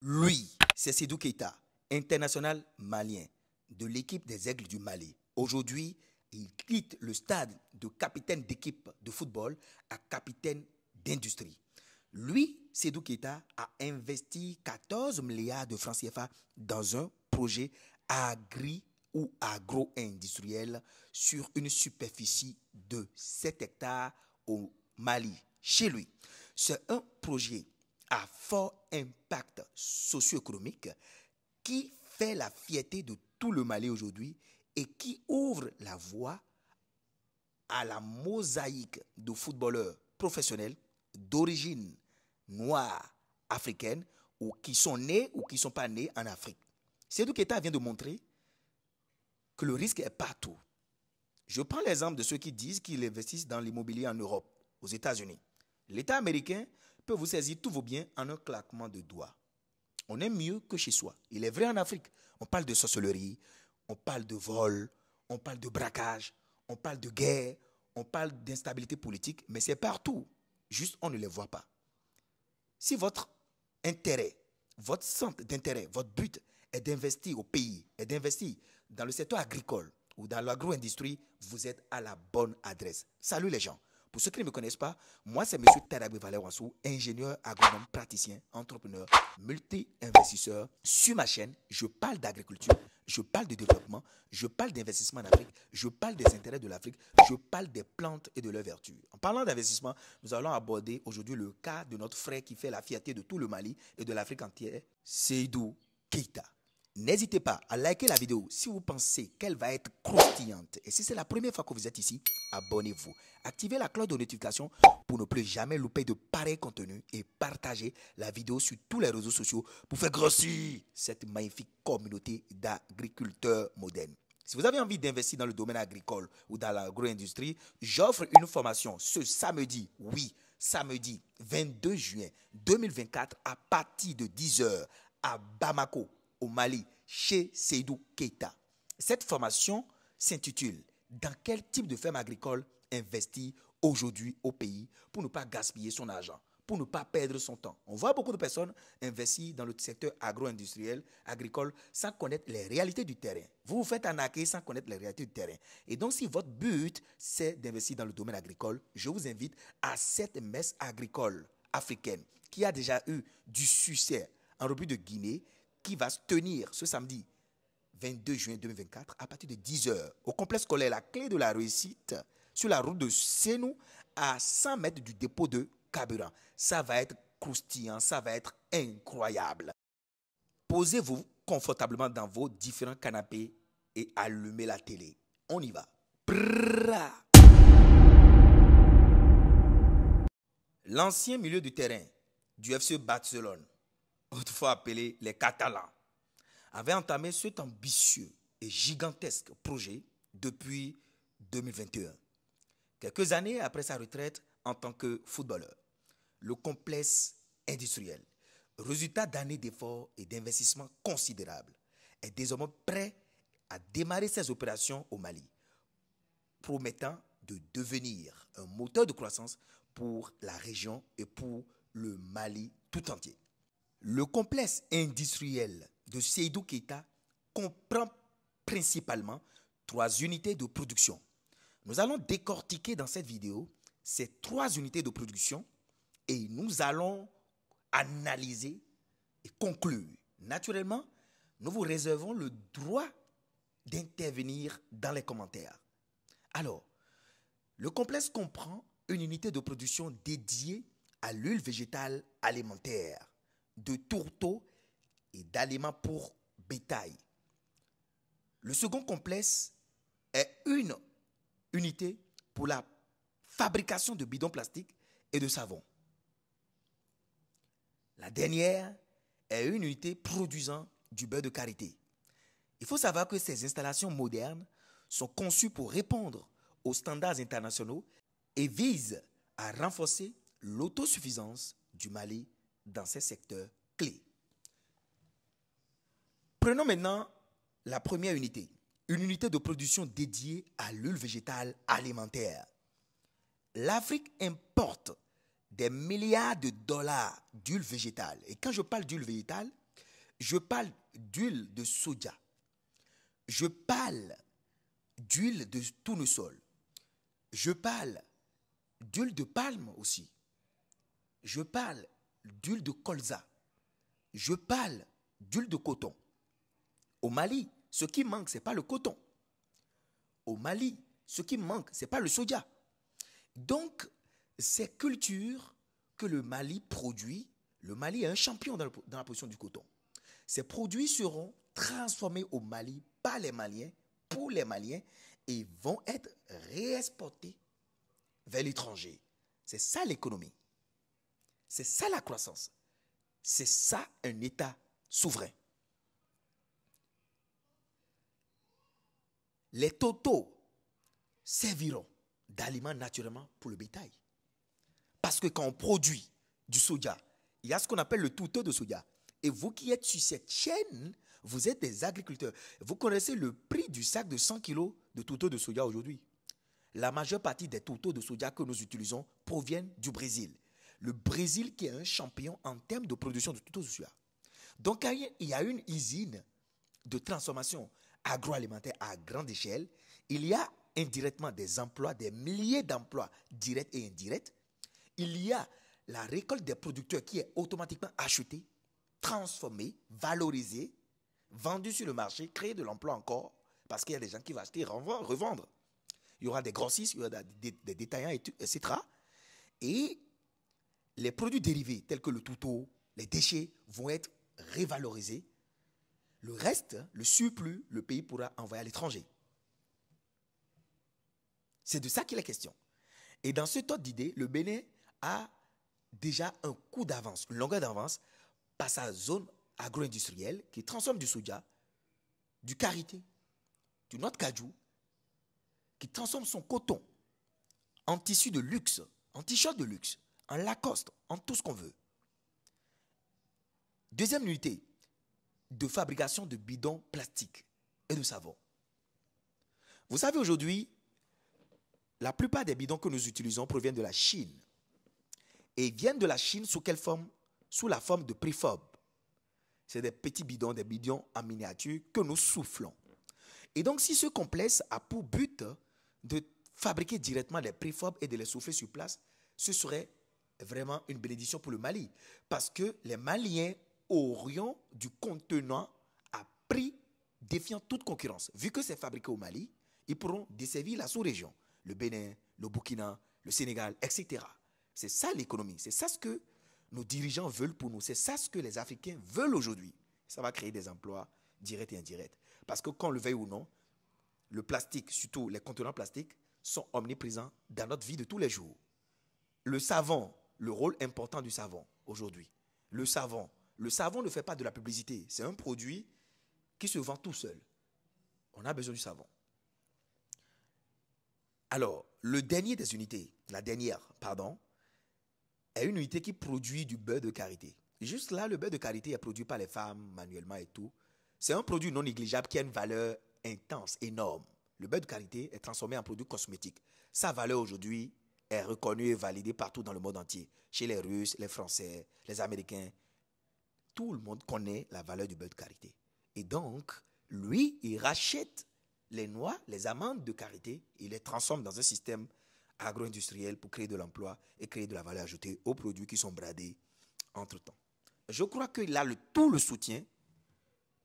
Lui, c'est Sédou Keita, international malien de l'équipe des Aigles du Mali. Aujourd'hui, il quitte le stade de capitaine d'équipe de football à capitaine d'industrie. Lui, Sédou Keita, a investi 14 milliards de francs CFA dans un projet agri- ou agro-industriel sur une superficie de 7 hectares au Mali, chez lui. C'est un projet à fort impact socio-économique qui fait la fierté de tout le Mali aujourd'hui et qui ouvre la voie à la mosaïque de footballeurs professionnels d'origine noire africaine ou qui sont nés ou qui ne sont pas nés en Afrique. Sédou Keita vient de montrer que le risque est partout. Je prends l'exemple de ceux qui disent qu'ils investissent dans l'immobilier en Europe, aux États-Unis. L'État américain peut vous saisir tous vos biens en un claquement de doigts. On est mieux que chez soi. Il est vrai en Afrique, on parle de sorcellerie, on parle de vol, on parle de braquage, on parle de guerre, on parle d'instabilité politique, mais c'est partout. Juste, on ne les voit pas. Si votre intérêt, votre centre d'intérêt, votre but est d'investir au pays, est d'investir dans le secteur agricole ou dans l'agro-industrie, vous êtes à la bonne adresse. Salut les gens. Pour ceux qui ne me connaissent pas, moi c'est M. Tadabé Valère-Wassou, ingénieur agronome, praticien, entrepreneur, multi-investisseur. Sur ma chaîne, je parle d'agriculture, je parle de développement, je parle d'investissement en Afrique, je parle des intérêts de l'Afrique, je parle des plantes et de leurs vertus. En parlant d'investissement, nous allons aborder aujourd'hui le cas de notre frère qui fait la fierté de tout le Mali et de l'Afrique entière, Sédou Keita. N'hésitez pas à liker la vidéo si vous pensez qu'elle va être croustillante. Et si c'est la première fois que vous êtes ici, abonnez-vous. Activez la cloche de notification pour ne plus jamais louper de pareils contenus et partagez la vidéo sur tous les réseaux sociaux pour faire grossir cette magnifique communauté d'agriculteurs modernes. Si vous avez envie d'investir dans le domaine agricole ou dans l'agro-industrie, j'offre une formation ce samedi, oui, samedi 22 juin 2024 à partir de 10 h à Bamako, au Mali, chez Sédou Keita. Cette formation s'intitule « Dans quel type de ferme agricole investir aujourd'hui au pays pour ne pas gaspiller son argent, pour ne pas perdre son temps ?» On voit beaucoup de personnes investir dans le secteur agro-industriel, agricole, sans connaître les réalités du terrain. Vous vous faites arnaquer sans connaître les réalités du terrain. Et donc, si votre but, c'est d'investir dans le domaine agricole, je vous invite à cette messe agricole africaine qui a déjà eu du succès en République de Guinée, qui va se tenir ce samedi 22 juin 2024 à partir de 10 h au complexe scolaire La Clé de la Réussite sur la route de Sénou à 100 mètres du dépôt de carburant. Ça va être croustillant, ça va être incroyable. Posez-vous confortablement dans vos différents canapés et allumez la télé. On y va. L'ancien milieu du terrain du FC Barcelone, autrefois appelé les Catalans, avait entamé cet ambitieux et gigantesque projet depuis 2021. Quelques années après sa retraite en tant que footballeur, le complexe industriel, résultat d'années d'efforts et d'investissements considérables, est désormais prêt à démarrer ses opérations au Mali, promettant de devenir un moteur de croissance pour la région et pour le Mali tout entier. Le complexe industriel de Sédou Keita comprend principalement 3 unités de production. Nous allons décortiquer dans cette vidéo ces 3 unités de production et nous allons analyser et conclure. Naturellement, nous vous réservons le droit d'intervenir dans les commentaires. Alors, le complexe comprend une unité de production dédiée à l'huile végétale alimentaire, de tourteaux et d'aliments pour bétail. Le second complexe est une unité pour la fabrication de bidons plastiques et de savon. La dernière est une unité produisant du beurre de karité. Il faut savoir que ces installations modernes sont conçues pour répondre aux standards internationaux et visent à renforcer l'autosuffisance du Mali dans ces secteurs clés. Prenons maintenant la première unité, une unité de production dédiée à l'huile végétale alimentaire. L'Afrique importe des milliards de dollars d'huile végétale. Et quand je parle d'huile végétale, Je parle d'huile de soja. Je parle d'huile de tournesol. Je parle d'huile de palme aussi. Je parle d'huile de colza. Je parle d'huile de coton. Au Mali, ce qui manque, ce n'est pas le coton. Au Mali, ce qui manque, ce n'est pas le soja. Donc, ces cultures que le Mali produit, le Mali est un champion dans la production du coton. Ces produits seront transformés au Mali par les Maliens, pour les Maliens, et vont être réexportés vers l'étranger. C'est ça l'économie. C'est ça la croissance. C'est ça un État souverain. Les totaux serviront d'aliments naturellement pour le bétail. Parce que quand on produit du soja, il y a ce qu'on appelle le touteau de soja. Et vous qui êtes sur cette chaîne, vous êtes des agriculteurs. Vous connaissez le prix du sac de 100 kg de touteau de soja aujourd'hui. La majeure partie des touteaux de soja que nous utilisons proviennent du Brésil. Le Brésil qui est un champion en termes de production de touteaux de soja. Donc il y a une usine de transformation agroalimentaire à grande échelle. Il y a indirectement des emplois, des milliers d'emplois directs et indirects. Il y a la récolte des producteurs qui est automatiquement achetée, transformée, valorisée, vendue sur le marché, créer de l'emploi encore, parce qu'il y a des gens qui vont acheter et revendre. Il y aura des grossistes, il y aura des détaillants, etc. Et les produits dérivés, tels que le touteau, les déchets, vont être révalorisés. Le reste, le surplus, le pays pourra envoyer à l'étranger. C'est de ça qu'il est question. Et dans ce ordre d'idée, le Bénin a déjà un coup d'avance, une longueur d'avance, par sa zone agro-industrielle qui transforme du soja, du karité, du noix de cajou, qui transforme son coton en tissu de luxe, en t-shirt de luxe, en Lacoste, en tout ce qu'on veut. Deuxième unité de fabrication de bidons plastiques et de savon. Vous savez aujourd'hui, la plupart des bidons que nous utilisons proviennent de la Chine. Et ils viennent de la Chine sous quelle forme? Sous la forme de préfob. C'est des petits bidons, des bidons en miniature que nous soufflons. Et donc, si ce complexe a pour but de fabriquer directement des préfobs et de les souffler sur place, ce serait vraiment une bénédiction pour le Mali. Parce que les Maliens auront du contenant à prix défiant toute concurrence. Vu que c'est fabriqué au Mali, ils pourront desservir la sous-région. Le Bénin, le Burkina, le Sénégal, etc. C'est ça l'économie. C'est ça ce que nos dirigeants veulent pour nous. C'est ça ce que les Africains veulent aujourd'hui. Ça va créer des emplois directs et indirects. Parce que qu'on le veuille ou non, le plastique, surtout les contenants plastiques, sont omniprésents dans notre vie de tous les jours. Le savon, le rôle important du savon aujourd'hui. Le savon ne fait pas de la publicité. C'est un produit qui se vend tout seul. On a besoin du savon. Alors, la dernière, est une unité qui produit du beurre de karité. Juste là, le beurre de karité est produit par les femmes manuellement et tout. C'est un produit non négligeable qui a une valeur intense, énorme. Le beurre de karité est transformé en produit cosmétique. Sa valeur aujourd'hui est reconnue et validée partout dans le monde entier. Chez les Russes, les Français, les Américains. Tout le monde connaît la valeur du beurre de karité. Et donc, lui, il rachète les noix, les amandes de karité, il les transforme dans un système agro-industriel pour créer de l'emploi et créer de la valeur ajoutée aux produits qui sont bradés entre-temps. Je crois qu'il a tout le soutien,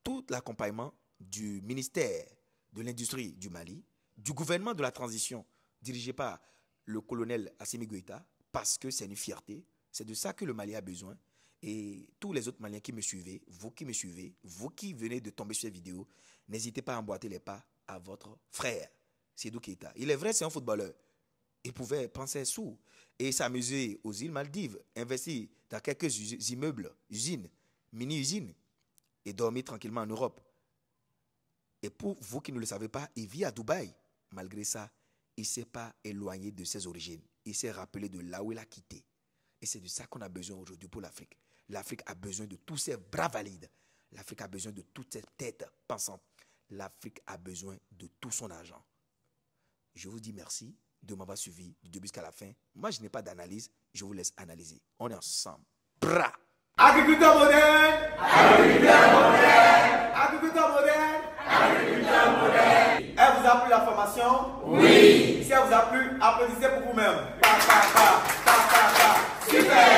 tout l'accompagnement du ministère de l'Industrie du Mali, du gouvernement de la transition dirigé par le colonel Assimi Goïta, parce que c'est une fierté. C'est de ça que le Mali a besoin. Et tous les autres Maliens qui me suivez, vous qui venez de tomber sur cette vidéo, n'hésitez pas à emboîter les pas à votre frère, Seydou Keita. Il est vrai, c'est un footballeur. Il pouvait penser sous et s'amuser aux îles Maldives, investir dans quelques immeubles, usines, mini-usines, et dormir tranquillement en Europe. Et pour vous qui ne le savez pas, il vit à Dubaï. Malgré ça, il ne s'est pas éloigné de ses origines. Il s'est rappelé de là où il a quitté. Et c'est de ça qu'on a besoin aujourd'hui pour l'Afrique. L'Afrique a besoin de tous ces bras valides. L'Afrique a besoin de toutes ces têtes pensantes. L'Afrique a besoin de tout son argent. Je vous dis merci de m'avoir suivi du début jusqu'à la fin. Moi, je n'ai pas d'analyse. Je vous laisse analyser. On est ensemble. Bra! Agriculteur moderne! Agriculteur moderne! a plu la formation? Oui. Si elle vous a plu, applaudissez pour vous-même. Pa, pa, pa, pa, pa, pa. Super.